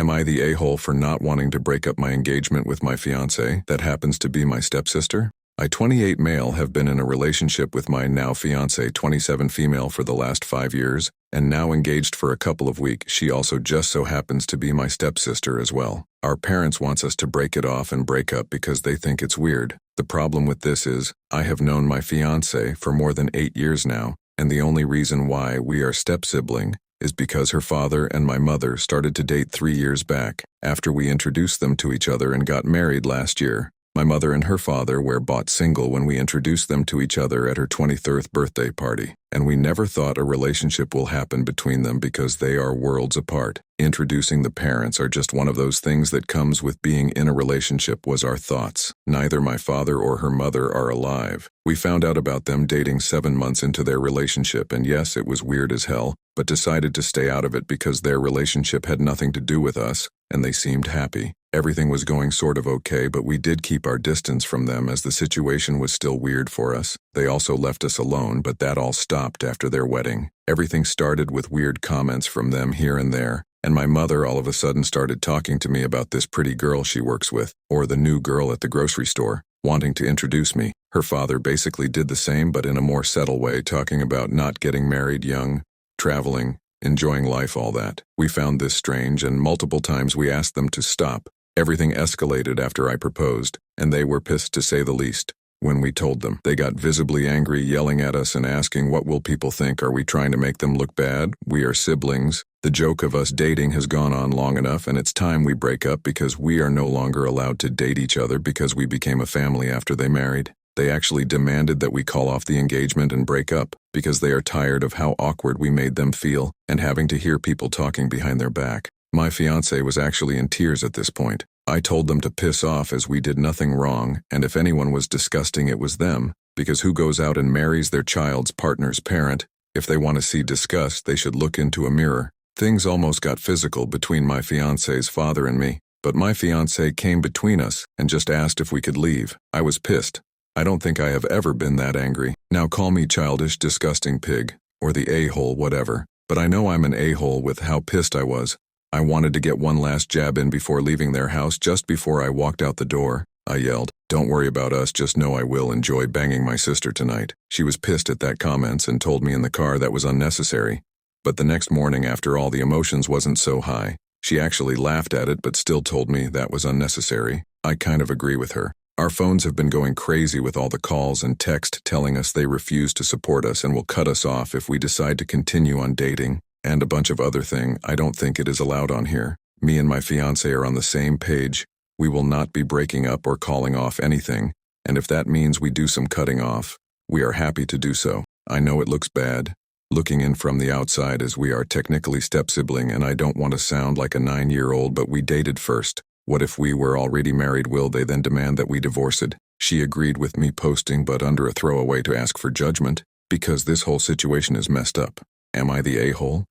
Am I the a-hole for not wanting to break up my engagement with my fiance that happens to be my stepsister? I, 28 male, have been in a relationship with my now fiance, 27 female, for the last 5 years, and now engaged for a couple of weeks. She also just so happens to be my stepsister as well. Our parents wants us to break it off and break up because they think it's weird. The problem with this is, I have known my fiance for more than 8 years now, and the only reason why we are step-sibling is because her father and my mother started to date 3 years back, after we introduced them to each other and got married last year. My mother and her father were bought single when we introduced them to each other at her 23rd birthday party, and we never thought a relationship will happen between them because they are worlds apart. Introducing the parents are just one of those things that comes with being in a relationship, was our thoughts. Neither my father or her mother are alive. We found out about them dating 7 months into their relationship, and yes, it was weird as hell, but decided to stay out of it because their relationship had nothing to do with us, and they seemed happy. Everything was going sort of okay, but we did keep our distance from them as the situation was still weird for us. They also left us alone, but that all stopped after their wedding. Everything started with weird comments from them here and there, and my mother all of a sudden started talking to me about this pretty girl she works with, or the new girl at the grocery store, wanting to introduce me. Her father basically did the same, but in a more subtle way, talking about not getting married young, traveling, enjoying life, all that. We found this strange, and multiple times we asked them to stop. Everything escalated after I proposed, and they were pissed to say the least. When we told them, they got visibly angry, yelling at us and asking, what will people think? Are we trying to make them look bad? We are siblings. The joke of us dating has gone on long enough, and it's time we break up because we are no longer allowed to date each other because we became a family after they married. They actually demanded that we call off the engagement and break up because they are tired of how awkward we made them feel and having to hear people talking behind their back. My fiancé was actually in tears at this point. I told them to piss off as we did nothing wrong, and if anyone was disgusting it was them, because who goes out and marries their child's partner's parent? If they want to see disgust, they should look into a mirror. Things almost got physical between my fiancé's father and me, but my fiancé came between us and just asked if we could leave. I was pissed. I don't think I have ever been that angry. Now call me childish, disgusting pig, or the a-hole, whatever, but I know I'm an a-hole with how pissed I was. I wanted to get one last jab in before leaving their house. Just before I walked out the door, I yelled, "Don't worry about us, just know I will enjoy banging my sister tonight." She was pissed at that comments and told me in the car that was unnecessary. But the next morning, after all the emotions wasn't so high, she actually laughed at it but still told me that was unnecessary. I kind of agree with her. Our phones have been going crazy with all the calls and text telling us they refuse to support us and will cut us off if we decide to continue on dating. And a bunch of other thing. I don't think it is allowed on here. Me and my fiancé are on the same page. We will not be breaking up or calling off anything, and if that means we do some cutting off, we are happy to do so. I know it looks bad, looking in from the outside, as we are technically step-sibling, and I don't want to sound like a 9-year-old, but we dated first. What if we were already married? Will they then demand that we divorce it? She agreed with me posting, but under a throwaway to ask for judgment, because this whole situation is messed up. Am I the a-hole?